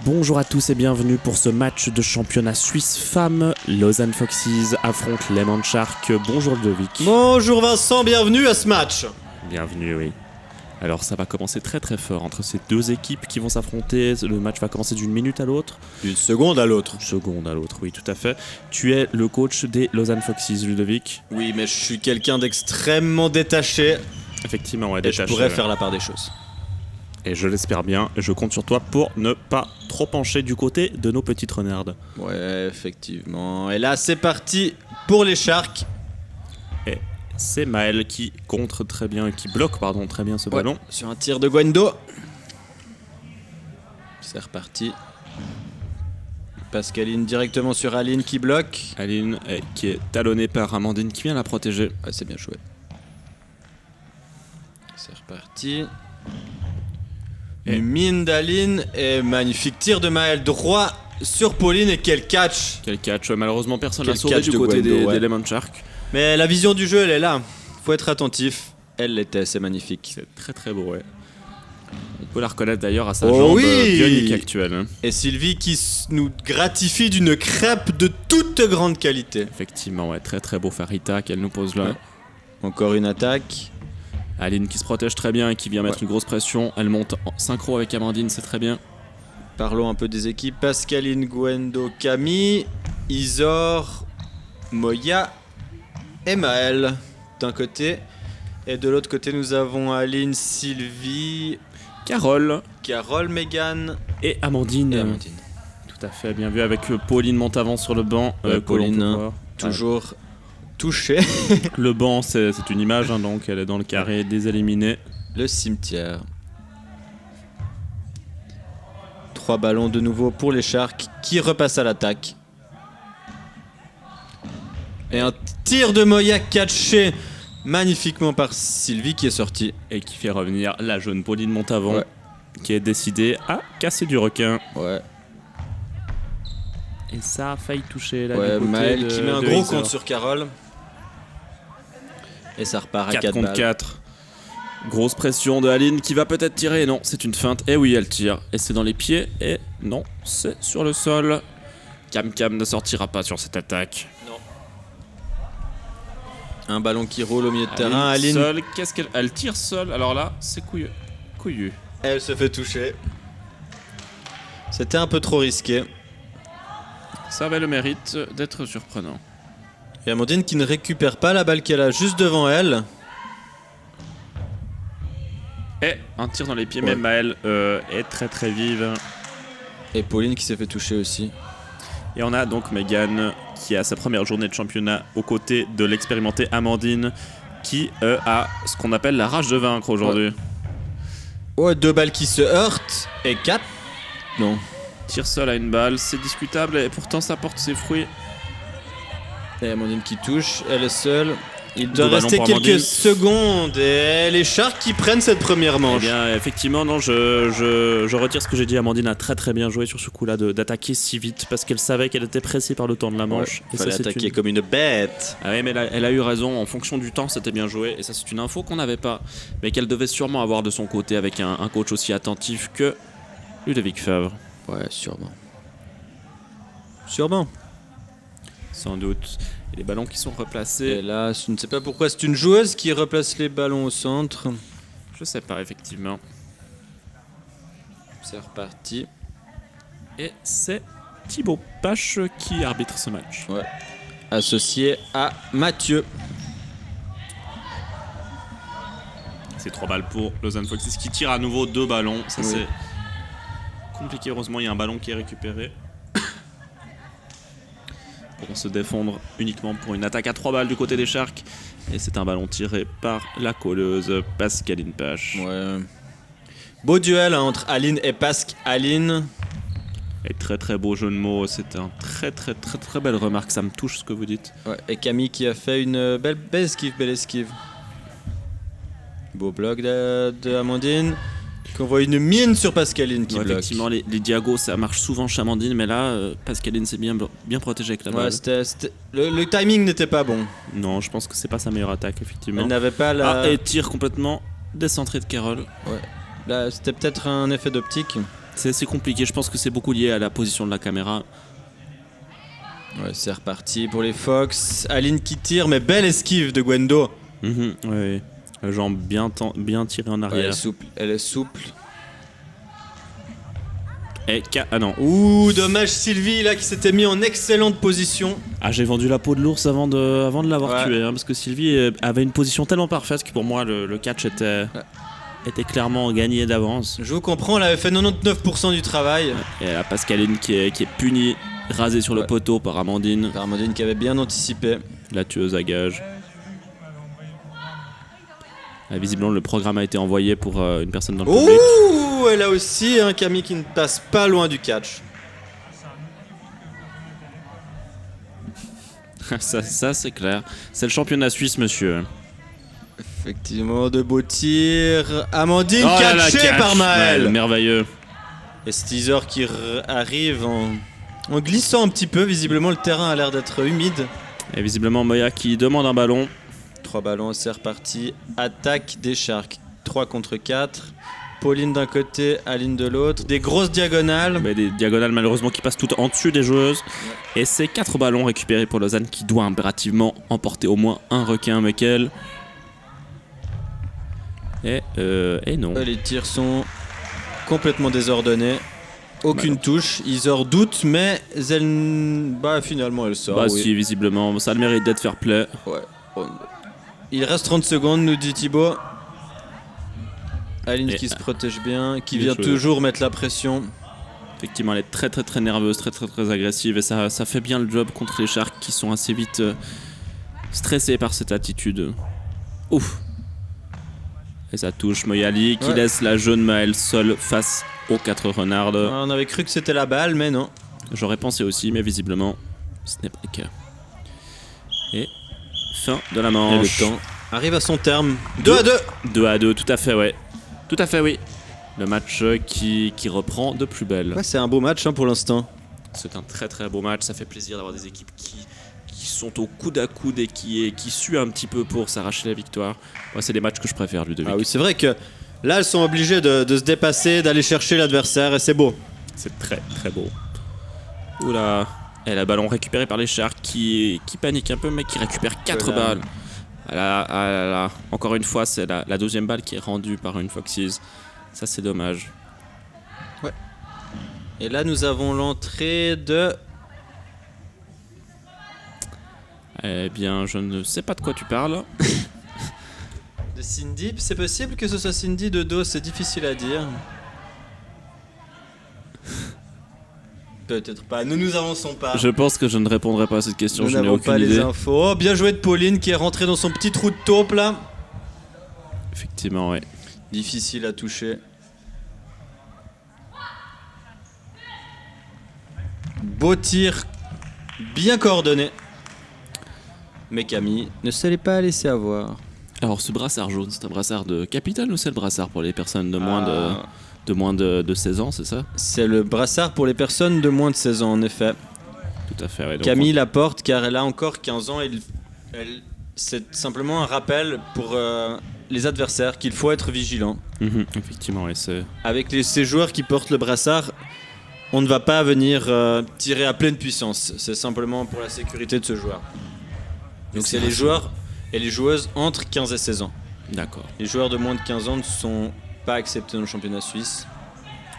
Bonjour à tous et bienvenue pour ce match de championnat suisse femmes. Lausanne Foxes affronte les Sharks. Bonjour Ludovic. Bonjour Vincent, bienvenue à ce match. Bienvenue, oui. Alors ça va commencer très très fort entre ces deux équipes qui vont s'affronter. Le match va commencer d'une minute à l'autre. D'une seconde à l'autre. Une seconde à l'autre, oui tout à fait. Tu es le coach des Lausanne Foxes, Ludovic. Oui, mais je suis quelqu'un d'extrêmement détaché. Effectivement, ouais, Et détaché. je pourrais faire la part des choses. Et je l'espère bien. Je compte sur toi pour ne pas trop pencher du côté de nos petites renardes. Ouais, effectivement. Et là, c'est parti pour les Sharks. Et c'est Maël qui contre très bien, qui bloque très bien ce ballon. Sur un tir de Gwendo. C'est reparti. Pascaline directement sur Aline qui bloque. Aline qui est talonnée par Amandine qui vient la protéger. Ouais, c'est bien joué. C'est reparti. Une mine d'Aline et magnifique tir de Maël droit sur Pauline et quel catch. Quel catch. Malheureusement personne n'a Quel sauvé catch du de côté Gwendo, des Lemon Sharks. Mais la vision du jeu elle est là. Faut être attentif. Elle l'était, c'est magnifique. C'est très très beau, ouais. On peut la reconnaître d'ailleurs à sa Oh jambe oui bionique actuelle. Hein. Et Sylvie qui nous gratifie d'une crêpe de toute grande qualité. Effectivement, ouais, très très beau Farita qu'elle nous pose là. Ouais. Encore une attaque. Aline qui se protège très bien et qui vient mettre une grosse pression. Elle monte en synchro avec Amandine, c'est très bien. Parlons un peu des équipes. Pascaline, Gwendo, Camille, Isor, Moya et Maël d'un côté. Et de l'autre côté, nous avons Aline, Sylvie, Carole Mégane et Amandine. Tout à fait, bien vu avec Pauline Montavant sur le banc. Pauline, toujours touchée. Le banc, c'est une image, hein, donc elle est dans le carré des éliminés. Le cimetière. 3 ballons de nouveau pour les Sharks qui repassent à l'attaque. Et un tir de Moya catché magnifiquement par Sylvie qui est sortie. Et qui fait revenir la jeune Pauline Montavant, Ouais. qui est décidée à casser du requin. Ouais. Et ça a failli toucher là. Ouais, du côté Maël qui met un de gros Isor. compte sur Carole. Et ça repart à 4 4 contre balles. 4. Grosse pression de Aline qui va peut-être tirer. Non, c'est une feinte. Et oui, elle tire. Et c'est dans les pieds. Et non, c'est sur le sol. Cam ne sortira pas sur cette attaque. Un ballon qui roule au milieu de terrain. Aline, seule. Qu'est-ce qu'elle elle tire seule. Alors là, c'est couillu. elle se fait toucher. C'était un peu trop risqué. Ça avait le mérite d'être surprenant. Et Amandine qui ne récupère pas la balle qu'elle a juste devant elle. Et un tir dans les pieds. Ouais. Mais Maëlle est très très vive. Et Pauline qui s'est fait toucher aussi. Et on a donc Mégane qui a sa première journée de championnat aux côtés de l'expérimentée Amandine qui a ce qu'on appelle la rage de vaincre aujourd'hui. Ouais, 2 balles qui se heurtent. Et 4. Non. Tire seul à une balle, c'est discutable et pourtant ça porte ses fruits. Et Amandine qui touche, elle est seule. Il doit Deux ballons rester pour quelques Amandine. secondes. Et les Sharks qui prennent cette première Eh manche. bien effectivement non, je retire ce que j'ai dit. Amandine a très très bien joué sur ce coup-là d'attaquer si vite parce qu'elle savait qu'elle était pressée par le temps de la manche. Ouais, fallait c'est attaquer comme une bête. Ah oui, mais elle a eu raison, en fonction du temps c'était bien joué et ça c'est une info qu'on n'avait pas mais qu'elle devait sûrement avoir de son côté avec un coach aussi attentif que Ludovic Favre. Ouais, sûrement. Sûrement. Sans doute. Et les ballons qui sont Et replacés, là, je ne sais pas pourquoi c'est une joueuse qui replace les ballons au centre. je sais pas effectivement. C'est reparti. Et c'est Thibaut Pache qui arbitre ce match. Ouais. Associé à Mathieu. C'est 3 balles pour Lausanne Foxes qui tire à nouveau 2 ballons. Ça Oui. c'est compliqué, heureusement il y a un ballon qui est récupéré. Pour se défendre uniquement pour une attaque à 3 balles du côté des Sharks. Et c'est un ballon tiré par la colleuse Pascaline Pache. Ouais. Beau duel hein, entre Aline et Pascaline. Et très très beau jeu de mots, c'est un très belle remarque, ça me touche ce que vous dites. Ouais. Et Camille qui a fait une belle esquive. Beau bloc de Amandine. Qu'on voit une mine sur Pascaline qui Ouais, bloque. effectivement, les diagos ça marche souvent chez Amandine, mais là, Pascaline s'est bien protégée avec la balle. Ouais, le timing n'était pas bon. Non, je pense que c'est pas sa meilleure attaque, effectivement. Elle n'avait pas la. Et tire complètement décentré de Carole. Ouais. Là, c'était peut-être un effet d'optique. C'est compliqué, je pense que c'est beaucoup lié à la position de la caméra. Ouais, c'est reparti pour les Fox. Aline qui tire, mais belle esquive de Gwendo. Oui. La jambe bien tirée en Ouais, arrière. elle est souple. Ah non. Ouh, dommage Sylvie là qui s'était mis en excellente position. Ah, j'ai vendu la peau de l'ours avant de l'avoir Ouais. tué, hein, parce que Sylvie avait une position tellement parfaite que pour moi le catch était clairement gagné d'avance. Je vous comprends, elle avait fait 99% du travail. Et la Pascaline qui est punie, rasée sur le Ouais. poteau par Amandine, Amandine qui avait bien anticipé. la tueuse à gage. Visiblement, le programme a été envoyé pour une personne dans le public. Ouh, elle a aussi un Camille qui ne passe pas loin du catch. Ça c'est clair. C'est le championnat suisse, monsieur. Effectivement, de beaux tirs. Amandine Oh là là, catchée catch. par Maël. Ouais, merveilleux. Et Steezer qui arrive en glissant un petit peu. Visiblement, le terrain a l'air d'être humide. Et visiblement, Moya qui demande un ballon. 3 ballons, c'est reparti. Attaque des Sharks. 3 contre 4. Pauline d'un côté, Aline de l'autre. Des grosses diagonales. Mais des diagonales malheureusement qui passent toutes en dessus des joueuses. Et c'est 4 ballons récupérés pour Lausanne qui doit impérativement emporter au moins un requin, Michael. Et non. Les tirs sont complètement désordonnés. Aucune touche. Isor doute, mais finalement elle sort. Bah oui. si, visiblement, ça a le mérite d'être fair play. Ouais. Il reste 30 secondes, nous dit Thibaut. Aline qui se protège bien, qui vient toujours mettre la pression. Effectivement, elle est très très très nerveuse, très très très agressive et ça fait bien le job contre les Sharks qui sont assez vite stressés par cette attitude. Ouf. Et ça touche Moyali qui laisse la jeune Maëlle seule face aux 4 renards. On avait cru que c'était la balle, mais non. J'aurais pensé aussi, mais visiblement, ce n'est pas le cas. Et fin de la manche. Et le temps arrive à son terme. 2-2. 2-2, tout à fait, ouais. Tout à fait, oui. Le match qui reprend de plus belle. Ouais, c'est un beau match pour l'instant. C'est un très très beau match. Ça fait plaisir d'avoir des équipes qui sont au coude à coude et qui suent un petit peu pour s'arracher la victoire. Moi, c'est des matchs que je préfère, Ludovic. Ah oui, c'est vrai que là, elles sont obligées de se dépasser, d'aller chercher l'adversaire, et c'est beau. C'est très très beau. Oula. Et le ballon récupéré par les Sharks qui panique un peu, mais qui récupère 4 balles. Ah là. Encore une fois, c'est la deuxième balle qui est rendue par une Foxes. Ça, c'est dommage. Ouais. Et là, nous avons l'entrée de... Eh bien, je ne sais pas de quoi tu parles. De Cindy. C'est possible que ce soit Cindy de dos, c'est difficile à dire. Peut-être pas, nous avançons pas. Je pense que je ne répondrai pas à cette question, Nous je n'ai n'avons aucune pas idée. les infos. Oh, bien joué de Pauline qui est rentrée dans son petit trou de taupe là. Effectivement, ouais. Difficile à toucher. Beau tir, bien coordonné. Mais Camille ne se l'est pas laissé avoir. Alors, ce brassard jaune, c'est un brassard de capitale ou c'est le brassard pour les personnes de moins de 16 ans, c'est ça? C'est le brassard pour les personnes de moins de 16 ans, en effet. Tout à fait, ouais. Donc, Camille la porte car elle a encore 15 ans. C'est simplement un rappel pour les adversaires qu'il faut être vigilant. Effectivement, ouais, c'est... Avec ces joueurs qui portent le brassard, on ne va pas venir tirer à pleine puissance. C'est simplement pour la sécurité de ce joueur. Donc c'est les joueurs et les joueuses entre 15 et 16 ans. D'accord. Les joueurs de moins de 15 ans ne sont pas acceptés dans le championnat suisse.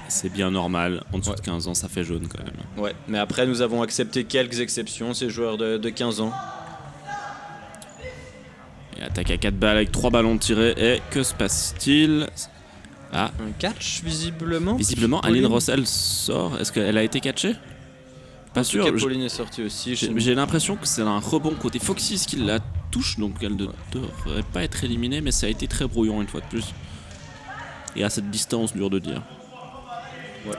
C'est bien normal. En dessous de 15 ans, ça fait jaune quand même. Ouais, mais après nous avons accepté quelques exceptions, ces joueurs de 15 ans. Et attaque à 4 balles avec 3 ballons tirés. Et que se passe-t-il? Ah, Un catch visiblement. visiblement, Pauline. Aline Rossel sort. Est-ce qu'elle a été catchée? Pas En tout sûr. cas, Pauline est sortie aussi. J'ai l'impression que c'est un rebond côté Foxys qui la touche, donc elle ne devrait pas être éliminée, mais ça a été très brouillon une fois de plus. Et à cette distance, dur de dire. Ouais.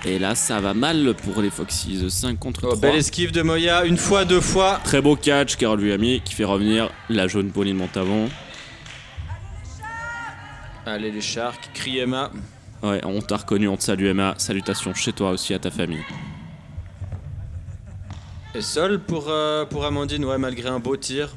Et là, ça va mal pour les Foxys. 5 contre 3. Belle esquive de Moya, une fois, deux fois. Très beau catch, Carole Vuillamy qui fait revenir la jaune Pauline Montavon. Allez les Sharks, crie Emma. Ouais, on t'a reconnu, on te salue Emma. Salutations chez toi aussi à ta famille. Et seul pour Amandine, ouais, malgré un beau tir.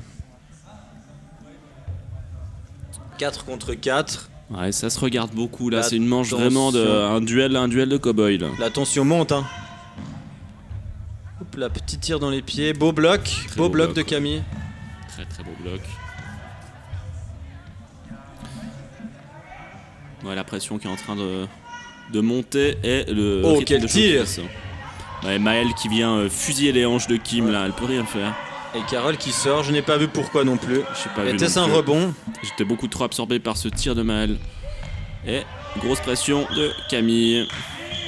4 contre 4. Ouais, ça se regarde beaucoup là, La c'est une manche tension. vraiment un duel de cow-boy là. La tension monte. Hein. Hop là, petit tir dans les pieds. Beau bloc. Très Beau beau bloc bloc, de ouais. Camille. Très très beau bloc. Ouais, la pression qui est en train de monter et le Oh, rythme quel de tir. showcase. Ouais, Maëlle qui vient fusiller les hanches de Kim là, elle peut rien faire. Et Carole qui sort. Je n'ai pas vu pourquoi non plus. Je sais pas vu Était-ce non un plus. rebond? J'étais beaucoup trop absorbé par ce tir de Maëlle. Et grosse pression de Camille.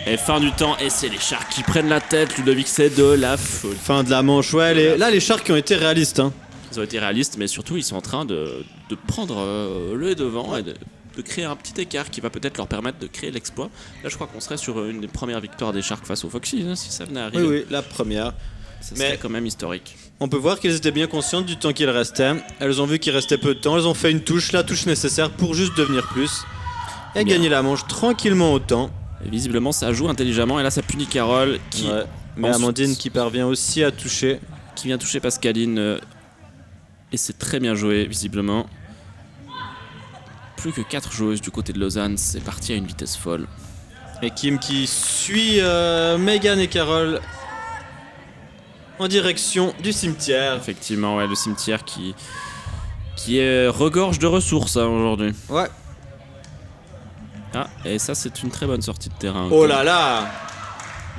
Et fin du temps, et c'est les Sharks qui prennent la tête. Ludovic, c'est de la folie. Fin de la manche. Ouais, là, les Sharks ont été réalistes. Hein. Ils ont été réalistes, mais surtout, ils sont en train de prendre le devant et de créer un petit écart qui va peut-être leur permettre de créer l'exploit. Là, je crois qu'on serait sur une des premières victoires des Sharks face aux Foxy, hein, si ça venait à arriver. Oui, la première. Ça Mais- serait quand même historique. On peut voir qu'elles étaient bien conscientes du temps qu'il restait. Elles ont vu qu'il restait peu de temps. Elles ont fait une touche, la touche nécessaire pour juste devenir plus. Et Bien. gagner la manche tranquillement au temps. Et visiblement, ça joue intelligemment. Et là, ça punit Carole qui Ouais. Mais ensuite- Amandine qui parvient aussi à toucher. vient toucher Pascaline. Et c'est très bien joué, visiblement. Plus que 4 joueuses du côté de Lausanne. C'est parti à une vitesse folle. Et Kim qui suit Megan et Carole en direction du cimetière. Effectivement, ouais, le cimetière qui regorge de ressources hein, aujourd'hui. Ouais. Ah, et ça, c'est une très bonne sortie de terrain. Oh là là.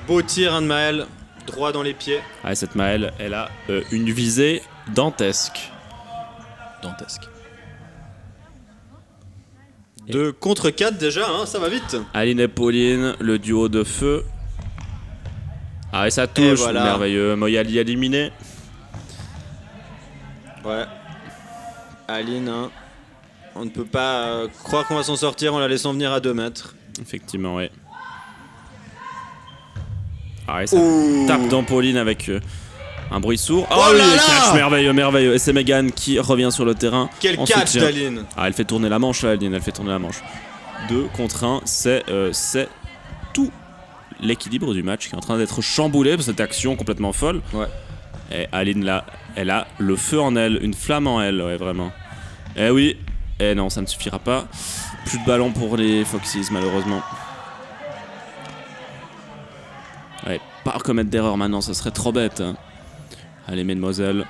Beau tir, Anne Maëlle. Droit dans les pieds. Ah, cette Maëlle, elle a une visée dantesque. Dantesque. 2 contre 4 déjà, hein, ça va vite. Aline et Pauline, le duo de feu. Ah, et ça touche, Et voilà. merveilleux. Moyali éliminé. Ouais. Aline, hein, on ne peut pas croire qu'on va s'en sortir en la laissant venir à 2 mètres. Effectivement, ouais. Ah, et ça Ouh. tape dans Pauline avec un bruit sourd. Oh oui, là le là. catch, merveilleux, merveilleux. Et c'est Megan qui revient sur le terrain. Quel en catch soutien. d'Aline. Ah, elle fait tourner la manche, là, Aline, elle fait tourner la manche. 2 contre 1, c'est tout l'équilibre du match qui est en train d'être chamboulé par cette action complètement folle. Ouais. Et Aline, là, elle a le feu en elle, une flamme en elle, ouais, vraiment. Eh oui, eh non, ça ne suffira pas. Plus de ballon pour les Foxys, malheureusement. Ouais, pas commettre d'erreur maintenant, ça serait trop bête. Hein. Allez, mesdemoiselles.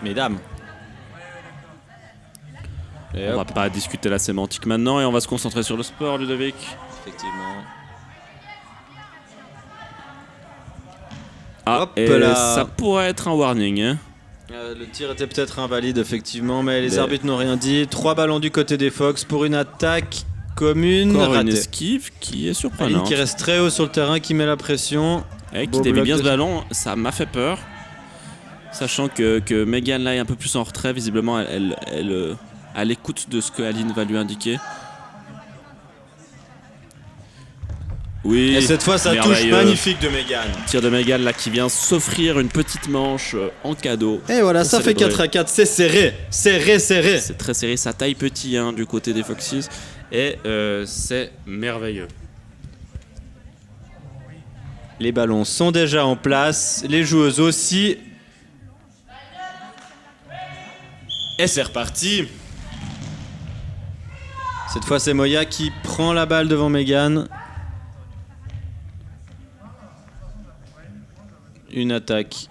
Mesdames. Et On va hop, pas discuter la sémantique maintenant et on va se concentrer sur le sport, Ludovic. effectivement. Ah, Hop et là. ça pourrait être un warning. Hein. Le tir était peut-être invalide, effectivement, mais les Mais- arbitres n'ont rien dit. 3 ballons du côté des Fox pour une attaque commune Encore une ratée. esquive qui est Aline surprenante. qui reste très haut sur le terrain, qui met la pression. Et qui Beau dévie bloc bien de- ce ballon, ça m'a fait peur. Sachant que Megan là est un peu plus en retrait, visiblement elle à l'écoute de ce que Aline va lui indiquer. Oui, Et cette fois, ça touche merveilleux. magnifique de Megan. Tir de Megan là qui vient s'offrir une petite manche en cadeau. Et voilà, Pour ça fait célébrer. 4 à 4, c'est serré, serré, serré. C'est très serré, ça taille petit hein, du côté des Foxys. Et c'est merveilleux. Les ballons sont déjà en place, les joueuses aussi. Et c'est reparti. Cette fois, c'est Moya qui prend la balle devant Megan. Une attaque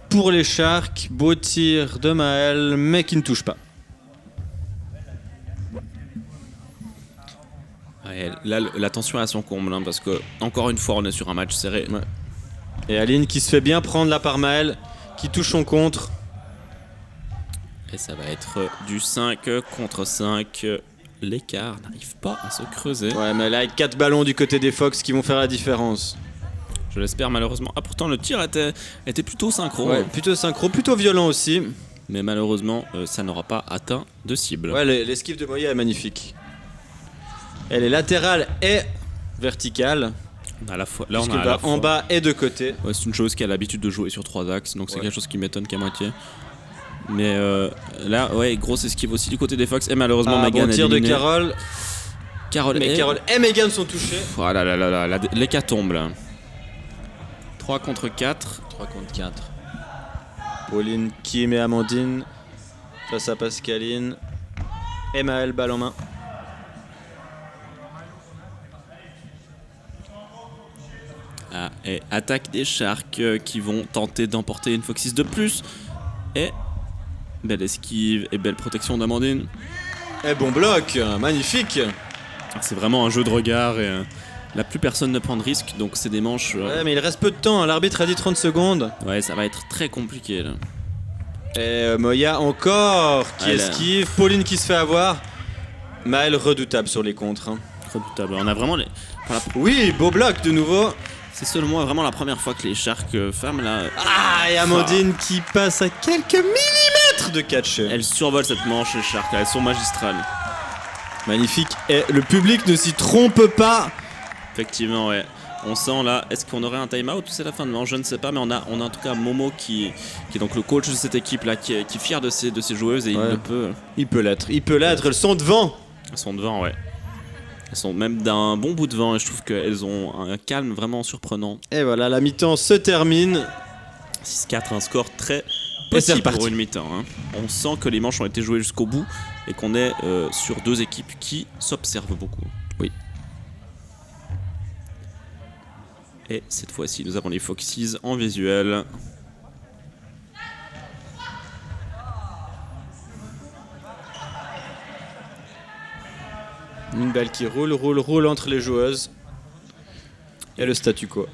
pour les Sharks. Beau tir de Maëlle, mais qui ne touche pas. Ouais, là, la tension est à son comble hein, parce que encore une fois on est sur un match serré. Ouais. Et Aline qui se fait bien prendre là par Maëlle, qui touche son contre. Et ça va être du 5 contre 5. L'écart n'arrive pas à se creuser. Ouais, mais là, 4 ballons du côté des Fox qui vont faire la différence. Je l'espère malheureusement. Ah pourtant le tir était plutôt synchro. Ouais, hein. plutôt synchro, plutôt violent aussi. Mais malheureusement ça n'aura pas atteint de cible. Ouais, l'esquive de Moya est magnifique. Elle est latérale et verticale. On a à la fois, là on Puisqu'elle a à la va en fois- bas et de côté. Ouais, c'est une chose qui a l'habitude de jouer sur 3 axes, donc c'est Ouais. quelque chose qui m'étonne qu'à moitié. Mais là, ouais, grosse esquive aussi du côté des Fox. Et malheureusement, Ah, Megan bon est tir de éliminée. Carole. Carole Mais est- Carole et Megan sont touchés. Oh là là là là, l'hécatombe là. 3 contre 4. 3 contre 4. Pauline, Kim et Amandine face à Pascaline. Emaël, balle en main. Ah, et attaque des Sharks qui vont tenter d'emporter une Foxys de plus. Et belle esquive et belle protection d'Amandine. Et bon bloc, magnifique. C'est vraiment un jeu de regard et là plus personne ne prend de risque, donc c'est des manches. Ouais, mais il reste peu de temps, hein. L'arbitre a dit 30 secondes. Ouais, ça va être très compliqué là. Et Moya encore qui esquive. Pauline qui se fait avoir. Maël redoutable sur les contres. Hein. Redoutable. On a vraiment les. Oui, beau bloc de nouveau. C'est seulement vraiment la première fois que les Sharks femmes là. Ah, et Amandine qui passe à quelques millimètres de catch. Elles survolent cette manche, les Sharks, elles sont magistrales. Magnifique. Et le public ne s'y trompe pas. Effectivement, ouais. On sent là, est-ce qu'on aurait un time-out ou c'est la fin de manche? Je ne sais pas, mais on a en tout cas Momo qui est donc le coach de cette équipe là, qui est fier de ses joueuses et ouais. il le peut. Il peut l'être, elles sont devant. Elles sont devant, ouais. Elles sont même d'un bon bout devant et je trouve qu'elles ont un calme vraiment surprenant. Et voilà, la mi-temps se termine. 6-4, un score très petit pour une mi-temps. Hein. On sent que les manches ont été jouées jusqu'au bout et qu'on est sur deux équipes qui s'observent beaucoup. Oui. Et cette fois-ci, nous avons les Foxys en visuel. Une balle qui roule entre les joueuses. Et le statu quo.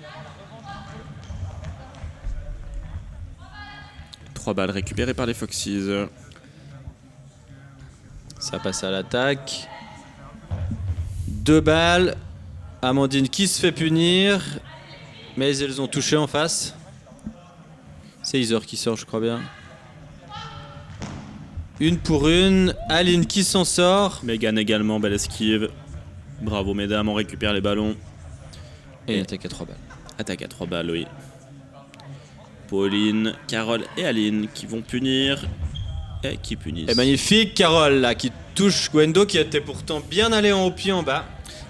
3 balles récupérées par les Foxys. Ça passe à l'attaque. 2 balles. Amandine qui se fait punir. Mais elles ont touché en face. C'est Isor qui sort, je crois bien. Une pour une. Aline qui s'en sort. Megan également, belle esquive. Bravo mesdames, on récupère les ballons. Et attaque à 3 balles. Attaque à 3 balles, oui. Pauline, Carole et Aline qui vont punir. Et qui punissent. Et magnifique Carole là qui touche Gwendo qui était pourtant bien allé en haut pied en bas.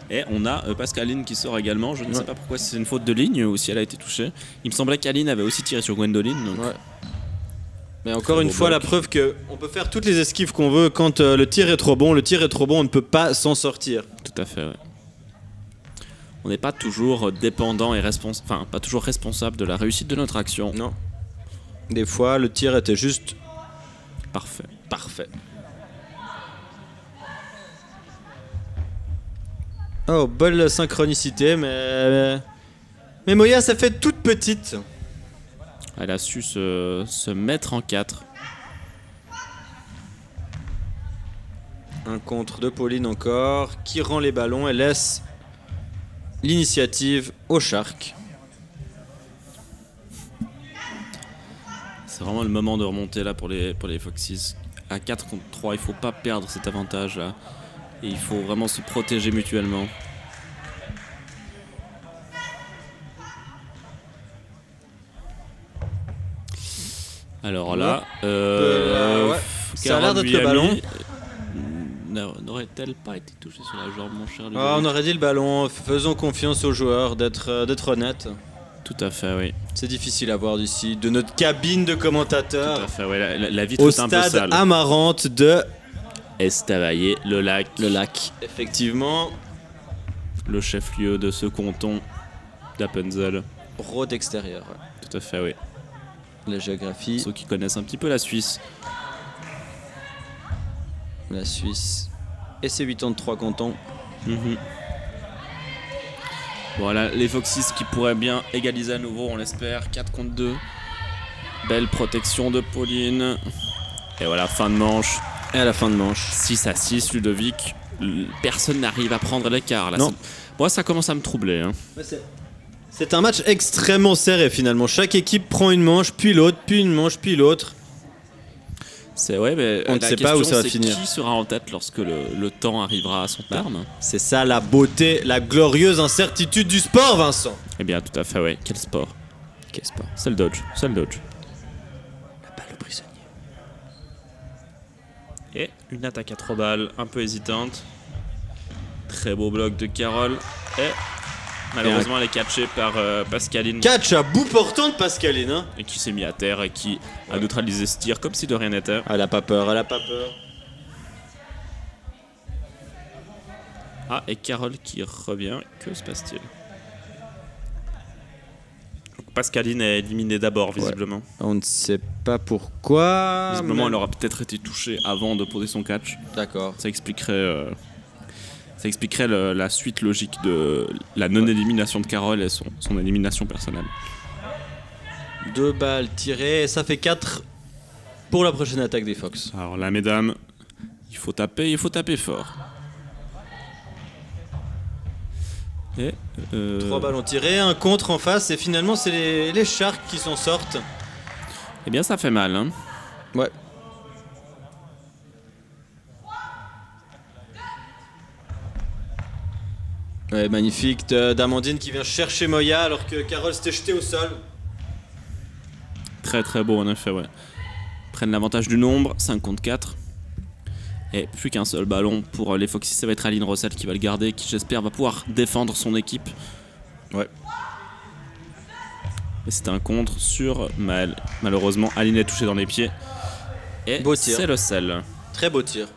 Et on a Pascaline qui sort également. Je ne sais pas pourquoi, si c'est une faute de ligne ou si elle a été touchée. Il me semblait qu'Aline avait aussi tiré sur Gwendoline. Donc... Ouais. Mais encore une fois, la preuve qu'on peut faire toutes les esquives qu'on veut. Quand le tir est trop bon, on ne peut pas s'en sortir. Tout à fait, ouais. On n'est pas toujours dépendant et pas toujours responsable de la réussite de notre action. Non. Des fois, le tir était juste parfait. Parfait. Oh, belle synchronicité, mais Moya, ça fait toute petite. Elle a su se mettre en 4. Un contre de Pauline encore, qui rend les ballons et laisse l'initiative aux Sharks. C'est vraiment le moment de remonter là pour les Foxys. À 4 contre 3, il faut pas perdre cet avantage là. Et il faut vraiment se protéger mutuellement. Alors là, ouais. Ça a l'air d'être le ballon. N'aurait-elle pas été touchée sur la jambe, mon cher Ludovic? On aurait dit le ballon. Faisons confiance aux joueurs d'être honnêtes. Tout à fait, oui. C'est difficile à voir d'ici, de notre cabine de commentateurs. Tout à fait, oui. La vitre au est un peu sale. Au stade Amarante de Estavayer, le lac. Le lac, effectivement. Le chef-lieu de ce canton d'Appenzell. Road extérieur. Ouais. Tout à fait, oui. La géographie. Ceux qui connaissent un petit peu la Suisse. La Suisse. Et ses 83 cantons. Voilà, les Foxys qui pourraient bien égaliser à nouveau, on l'espère. 4 contre 2. Belle protection de Pauline. Et voilà, fin de manche. Et à la fin de manche. 6-6, Ludovic. Personne n'arrive à prendre l'écart. Là. Non. Moi, ça commence à me troubler. Hein. C'est un match extrêmement serré finalement. Chaque équipe prend une manche, puis l'autre, puis une manche, puis l'autre. C'est ouais, mais on ne sait pas où ça va finir. Qui sera en tête lorsque le temps arrivera à son terme? C'est ça la beauté, la glorieuse incertitude du sport, Vincent. Eh bien, tout à fait, ouais. Quel sport? Quel sport? C'est le dodge. C'est le dodge. La balle au prisonnier. Et une attaque à 3 balles, un peu hésitante. Très beau bloc de Carole. Et Malheureusement, elle est catchée par Pascaline. Catch à bout portant de Pascaline. Hein. Et qui s'est mis à terre et qui a neutralisé ce tir comme si de rien n'était. Elle a pas peur, elle a pas peur. Ah, et Carole qui revient. Que se passe-t-il? Donc, Pascaline est éliminée d'abord, visiblement. On ne sait pas pourquoi. Visiblement, elle aura peut-être été touchée avant de poser son catch. D'accord. Ça expliquerait la suite logique de la non-élimination de Carole et son élimination personnelle. 2 balles tirées, et ça fait 4 pour la prochaine attaque des Fox. Alors là, mesdames, il faut taper fort. Et 3 ballons tirés, un contre en face, et finalement c'est les Sharks qui s'en sortent. Eh bien, ça fait mal, hein. Ouais. Ouais, magnifique d'Amandine qui vient chercher Moya alors que Carole s'était jetée au sol. Très très beau en effet, ouais. Prennent l'avantage du nombre, 5 contre 4. Et plus qu'un seul ballon pour les Foxy, ça va être Aline Rossel qui va le garder, qui j'espère va pouvoir défendre son équipe. Ouais. Et c'est un contre sur Maël. Malheureusement, Aline est touchée dans les pieds. Et beau tir. C'est le sel. Très beau tir.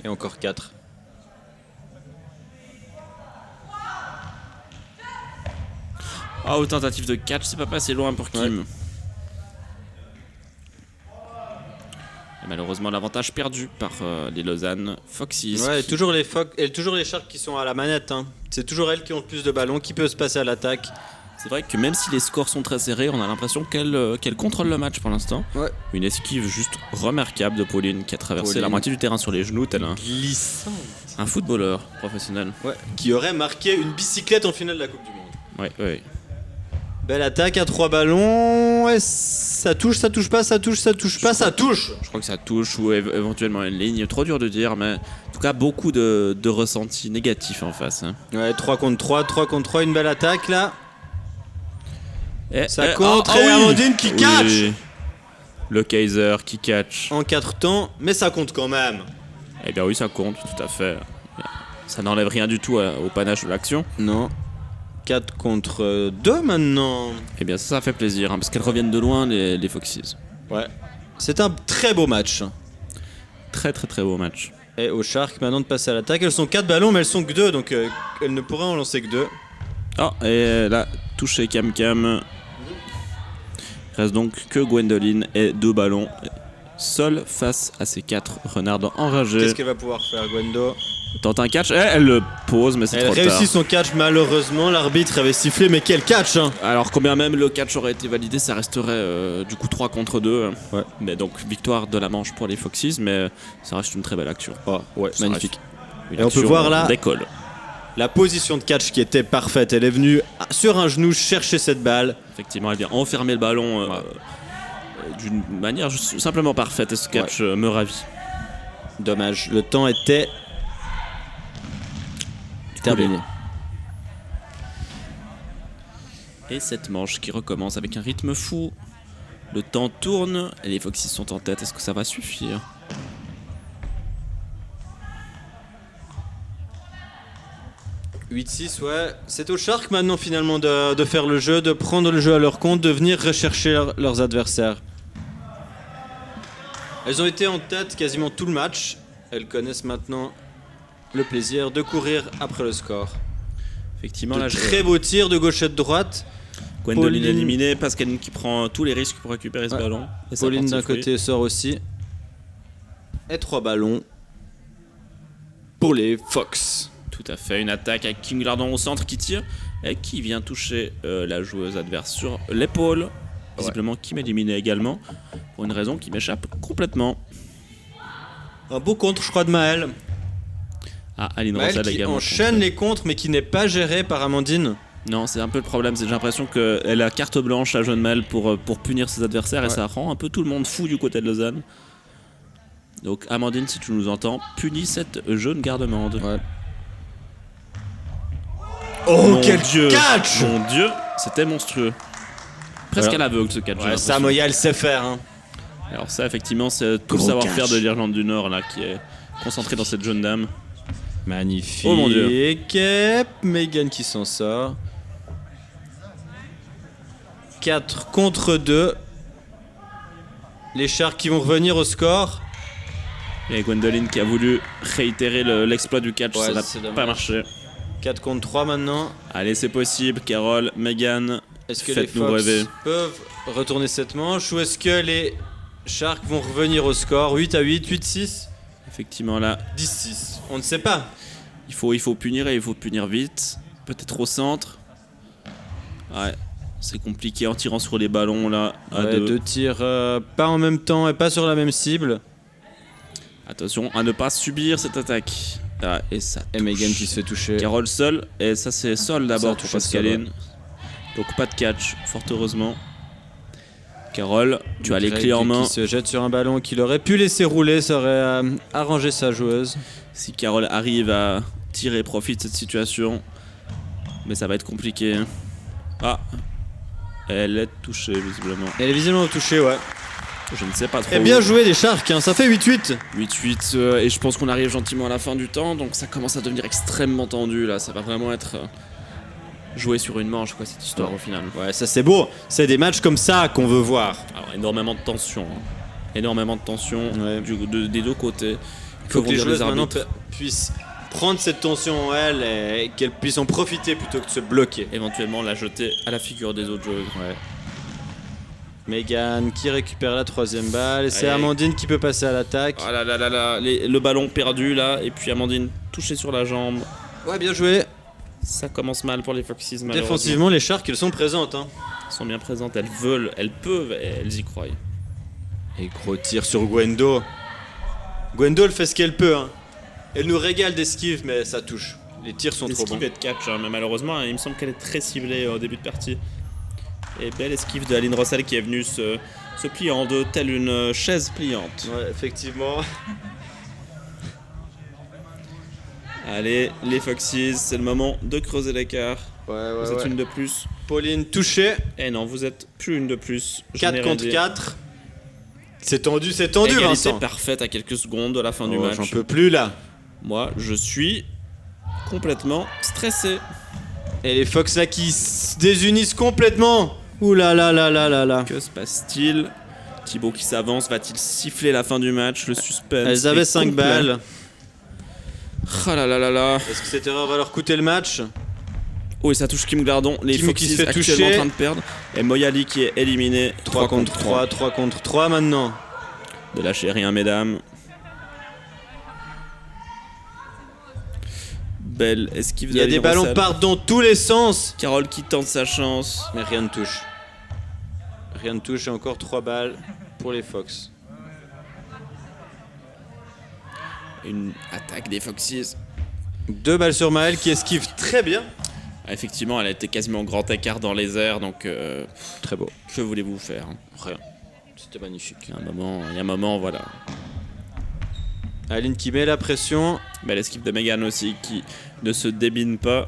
Et encore 4. Oh, tentative de catch, c'est pas passé loin pour Kim. Ouais. Et malheureusement, l'avantage perdu par les Lausanne Foxys. Ouais, toujours les Sharks qui sont à la manette. Hein. C'est toujours elles qui ont le plus de ballons, qui peuvent se passer à l'attaque. C'est vrai que même si les scores sont très serrés, on a l'impression qu'elle contrôle le match pour l'instant. Ouais. Une esquive juste remarquable de Pauline qui a traversé Pauline. la moitié du terrain sur les genoux, tel Glissante. un footballeur professionnel. Ouais. Qui aurait marqué une bicyclette en finale de la Coupe du Monde. Ouais, ouais. Belle attaque à 3 ballons. Et ça touche, ça touche pas, ça touche, ça touche pas, ça touche. Je crois que ça touche ou éventuellement une ligne. Trop dur de dire, mais en tout cas, beaucoup de ressentis négatifs en face. Hein. Ouais, 3 contre 3, 3 contre 3, une belle attaque là. Et, Ça contre et Amandine qui catch. Le Kaiser qui catch. En 4 temps, mais ça compte quand même. Eh bien oui, ça compte, tout à fait. Ça n'enlève rien du tout au panache de l'action. Non. 4 contre 2 maintenant. Eh bien ça fait plaisir, hein, parce qu'elles reviennent de loin, les Foxys. Ouais. C'est un très beau match. Très très très beau match. Et aux Sharks maintenant de passer à l'attaque. Elles sont 4 ballons, mais elles sont que 2, donc elles ne pourraient en lancer que 2. Oh, et là, touché Cam Cam. Il reste donc que Gwendoline et 2 ballons. Seule face à ces 4 renards enragés. Qu'est-ce qu'elle va pouvoir faire, Gwendo? Tente un catch, elle le pose, mais c'est trop tard. Elle réussit son catch, malheureusement. L'arbitre avait sifflé, mais quel catch hein. Alors, combien même le catch aurait été validé, ça resterait du coup 3 contre 2. Ouais. Mais donc, victoire de la manche pour les Foxys, mais ça reste une très belle action. Oh, ouais, Ça magnifique. Une Et on peut action voir là d'école. la position de catch qui était parfaite. Elle est venue sur un genou chercher cette balle. Effectivement, elle vient enfermer le ballon d'une manière simplement parfaite, et ce catch me ravit. Dommage, le temps était terminé. Et cette manche qui recommence avec un rythme fou. Le temps tourne et les Foxys sont en tête. Est-ce que ça va suffire? « 8-6, ouais. C'est aux Sharks maintenant finalement de faire le jeu, de prendre le jeu à leur compte, de venir rechercher leurs adversaires. Elles ont été en tête quasiment tout le match. Elles connaissent maintenant le plaisir de courir après le score. Effectivement, De là, très beaux tirs de gauche et de droite. Gwendoline Pauline- éliminée, Pascaline qui prend tous les risques pour récupérer ce Ouais. ballon. Et ça Pauline porte ses d'un fruits. côté sort aussi. Et 3 ballons pour les Fox. Tout à fait, une attaque avec Kim Glardon au centre qui tire et qui vient toucher la joueuse adverse sur l'épaule. Visiblement, Kim éliminée également pour une raison qui m'échappe complètement. Un beau contre, je crois, de Maël. Ah, Aline Maël Rossel qui également. enchaîne les contres, mais qui n'est pas géré par Amandine. Non, c'est un peu le problème. J'ai l'impression qu'elle a carte blanche à Jeanne Maël pour punir ses adversaires et Ouais. ça rend un peu tout le monde fou du côté de Lausanne. Donc, Amandine, si tu nous entends, punis cette jeune garde-mande. Ouais. Oh, Mon quel Dieu. catch! Mon Dieu, c'était monstrueux. Presque Voilà. à l'aveugle ce catch. j'ai Ouais, l'impression. ça, Moya, elle sait faire. Hein. Alors ça, effectivement, c'est tout le Gros savoir-faire catch. de l'Irlande du Nord là qui est concentré dans cette jeune dame. Magnifique. Oh mon Dieu. Et Megan qui s'en sort. 4 contre 2. Les Sharks qui vont revenir au score. Et Gwendoline qui a voulu réitérer l'exploit du catch, Ouais, ça c'est n'a dommage. pas marché. 4 contre 3 maintenant. Allez, c'est possible. Carole, Megan, Est-ce que les faites-nous Fox rêver. peuvent retourner cette manche ou est-ce que les Sharks vont revenir au score 8-8, 8-6, Effectivement, là, 10-6? On ne sait pas. il faut punir et il faut punir vite. Peut-être au centre. Ouais, c'est compliqué en tirant sur les ballons là. À Ouais, deux. 2 tirs pas en même temps et pas sur la même cible. Attention à ne pas subir cette attaque. Ah, et ça. Et Megan qui se fait toucher. Carole seul. Et ça, c'est sol Ça d'abord a pour touché Pascaline. Donc pas de catch, fort heureusement. Carole, tu as les Greg clés en main. qui se jette sur un ballon qu'il aurait pu laisser rouler, ça aurait arrangé sa joueuse. Si Carole arrive à tirer profit de cette situation. Mais ça va être compliqué. Ah. Elle est touchée visiblement. Elle est visiblement touchée, ouais. Je ne sais pas trop. Et bien joué les Sharks, hein, ça fait 8-8. 8-8 et je pense qu'on arrive gentiment à la fin du temps, donc ça commence à devenir extrêmement tendu là, ça va vraiment être joué sur une manche quoi cette histoire au final. Ouais, ça c'est beau. C'est des matchs comme ça qu'on veut voir. Alors énormément de tension, hein. Énormément de tension Ouais. des deux côtés. Il faut que les dire joueuses maintenant arbitres. puissent prendre cette tension en elles et qu'elles puissent en profiter plutôt que de se bloquer. Éventuellement la jeter à la figure des autres joueuses. Ouais. Megan qui récupère la 3e balle et c'est Allez. Amandine qui peut passer à l'attaque. Ah là là là là, le ballon perdu là, et puis Amandine touchée sur la jambe. Ouais, bien joué. Ça commence mal pour les Foxes malheureusement. Défensivement, les Sharks, elles sont présentes. Hein. Elles sont bien présentes, elles veulent, elles peuvent, et elles y croient. Et gros tir sur Gwendo. Gwendo, elle fait ce qu'elle peut. Hein. Elle nous régale d'esquive, mais ça touche. Les tirs sont trop bons. Esquive et de catch, hein, mais malheureusement, il me semble qu'elle est très ciblée au début de partie. Et belle esquive de Aline Rossel qui est venue se plier en deux, telle une chaise pliante. Ouais, effectivement. Allez, les Foxes, c'est le moment de creuser l'écart. Ouais, Vous êtes une de plus. Pauline touchée. Eh non, vous êtes plus une de plus. Je n'ai 4 rien contre dit. 4. C'est tendu, Égalité Vincent. parfaite à quelques secondes de la fin du Oh, match. j'en peux plus là. Moi, je suis complètement stressé. Et les Fox là qui se désunissent complètement. Ouh là là là là là là. Que se passe-t-il? Thibaut qui s'avance, va-t-il siffler la fin du match? Le suspense. Elles avaient est 5 complet. balles. Ah là là là là. Est-ce que cette erreur va leur coûter le match? Oh, et ça touche Kim Glardon. Les Kim Foxes qui se fait actuellement toucher. en train de perdre. Et Moyali qui est éliminé. 3 contre 3, 3 contre 3 maintenant. Ne lâchez rien, mesdames. Belle esquive. Il y a des ballons partent dans tous les sens. Carole qui tente sa chance. Mais rien ne touche. Rien ne touche et encore 3 balles pour les Fox. Une attaque des Foxes. 2 balles sur Maël qui esquive très bien. Ah, effectivement, elle a été quasiment en grand écart dans les airs. Donc, Très beau. que voulez-vous faire? Rien. C'était magnifique. Il y a un moment, voilà. Aline qui met la pression. Belle esquive de Megan aussi qui ne se débine pas.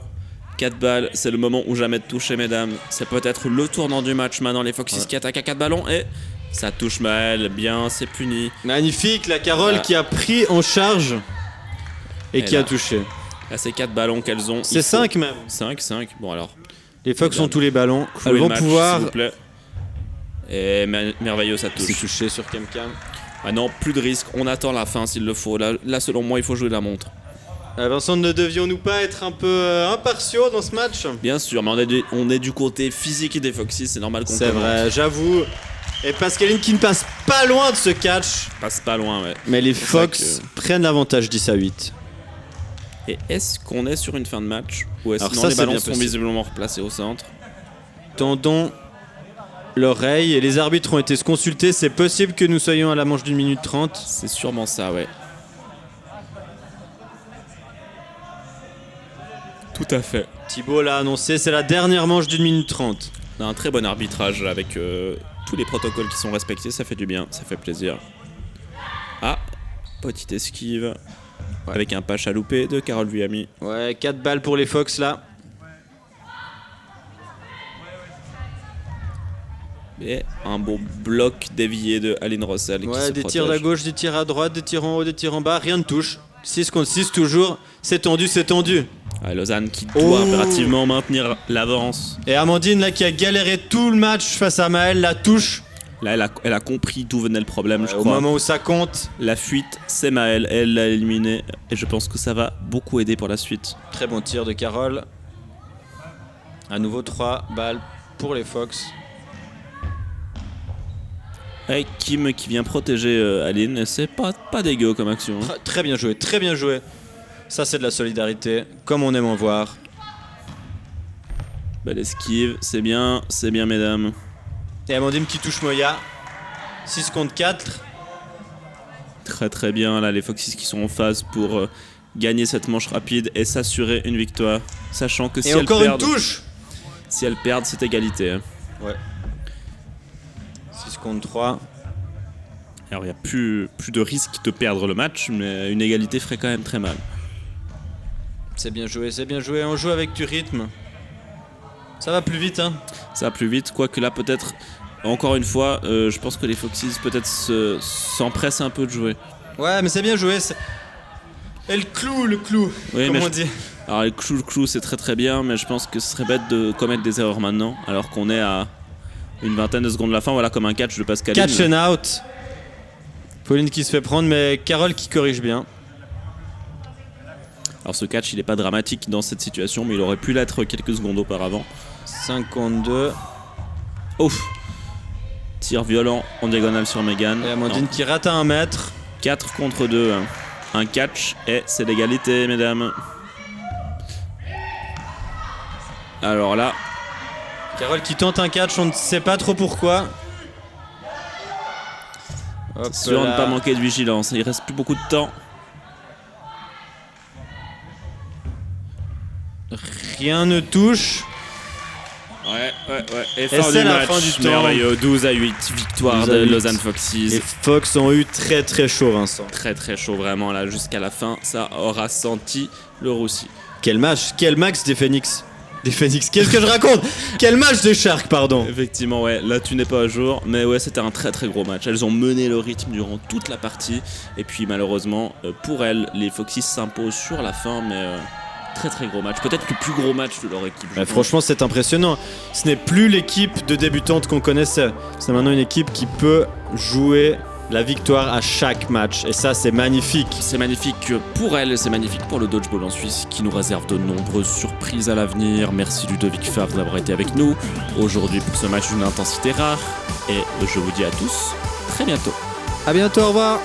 4 balles, c'est le moment ou jamais de toucher, mesdames. C'est peut-être le tournant du match maintenant. Les Foxes qui attaquent à 4 ballons et ça touche Maël. Bien, c'est puni. Magnifique, la Carole Ah. qui a pris en charge et qui là. a touché. Là, c'est 4 ballons qu'elles ont. C'est 5 même. 5. Bon, alors, Les Fox ont tous les ballons. coulez Elles le vont match, pouvoir. s'il vous plaît. Et merveilleux, ça C'est touche. touché sur Cam. Ah non, plus de risque. On attend la fin s'il le faut. Là, selon moi, il faut jouer la montre. Vincent, ne devions-nous pas être un peu impartiaux dans ce match? Bien sûr, mais on est du côté physique des Foxes. C'est normal qu'on C'est commente. vrai, j'avoue. Et Pascaline qui ne passe pas loin de ce catch. Passe pas loin, ouais. Mais les C'est Fox ça prennent l'avantage 10-8. Et est-ce qu'on est sur une fin de match? Ou est-ce Alors que non, ça, les c'est ballons bien sont possible. visiblement replacés au centre? Tendons l'oreille et les arbitres ont été consultés. C'est possible que nous soyons à la manche d'une minute 30. C'est sûrement ça, ouais. Tout à fait. Thibaut l'a annoncé, c'est la dernière manche d'une minute 30. On a un très bon arbitrage avec tous les protocoles qui sont respectés. Ça fait du bien, ça fait plaisir. Ah, petite esquive. Ouais. Avec un pas chaloupé de Carole Vuillamy. Ouais, 4 balles pour les Fox là. Et un beau bloc dévié de Aline Rossel qui Ouais, se des protège. tirs à gauche, des tirs à droite, des tirs en haut, des tirs en bas, rien ne touche. 6 contre 6 toujours. C'est tendu, c'est tendu. Ouais, Lausanne qui doit impérativement maintenir l'avance. Et Amandine là qui a galéré tout le match face à Maël, la touche. Là, elle a compris d'où venait le problème, je Au crois. moment où ça compte. La fuite, c'est Maël. Elle l'a éliminé. Et je pense que ça va beaucoup aider pour la suite. Très bon tir de Carole. À nouveau 3 balles pour les Fox. Et Kim qui vient protéger Aline. Et c'est pas dégueu comme action. Hein. Très bien joué, très bien joué. Ça c'est de la solidarité, comme on aime en voir. Belle esquive, c'est bien mesdames. Et Amandine qui touche Moya. 6 contre 4. Très bien, là les Foxys qui sont en phase pour gagner cette manche rapide et s'assurer une victoire. Sachant que si Et elles encore perdent, une touche. si elles perdent, c'est égalité. Hein. Ouais. 6 contre 3. Alors il n'y a plus de risque de perdre le match, mais une égalité ferait quand même très mal. C'est bien joué, c'est bien joué. On joue avec du rythme. Ça va plus vite, hein. Ça va plus vite, quoique là peut-être, encore une fois, je pense que les Foxys peut-être s'empressent un peu de jouer. Ouais, mais c'est bien joué. Et le clou, Oui, comme mais on dit. Alors le clou c'est très bien, mais je pense que ce serait bête de commettre des erreurs maintenant, alors qu'on est à une vingtaine de secondes de la fin, voilà comme un catch de Pascaline. Catch and out. Pauline qui se fait prendre, mais Carole qui corrige bien. Alors ce catch il est pas dramatique dans cette situation, mais il aurait pu l'être quelques secondes auparavant. 5 contre 2. Ouf. Tir violent en diagonale sur Megan. Et Amandine qui rate à 1 mètre. 4 contre 2. Un catch et c'est l'égalité, mesdames. Alors là, Carole qui tente un catch, on ne sait pas trop pourquoi. Hop sûr là. ne pas manquer de vigilance. Il reste plus beaucoup de temps. Rien ne touche. Ouais. Et Et c'est la fin du temps. Merveilleux. 12-8. Victoire 12 à de 8. Lausanne Foxys. Les Fox ont eu très chaud, Vincent. Très chaud vraiment là jusqu'à la fin. Ça aura senti le roussi. Quel match, quel max des Phoenix. Des Phoenix, qu'est-ce que je raconte? Quel match des Sharks, pardon. Effectivement, ouais, là tu n'es pas à jour, mais ouais, c'était un très gros match. Elles ont mené le rythme durant toute la partie, et puis malheureusement, pour elles, les Foxys s'imposent sur la fin, mais très gros match. Peut-être le plus gros match de leur équipe. Bah, franchement, c'est impressionnant. Ce n'est plus l'équipe de débutantes qu'on connaissait. C'est maintenant une équipe qui peut jouer la victoire à chaque match, et ça, c'est magnifique. C'est magnifique pour elles, c'est magnifique pour le dodgeball en Suisse qui nous réserve de nombreuses surprises à l'avenir. Merci Ludovic Favre d'avoir été avec nous aujourd'hui pour ce match d'une intensité rare, et je vous dis à tous très bientôt. À bientôt, au revoir.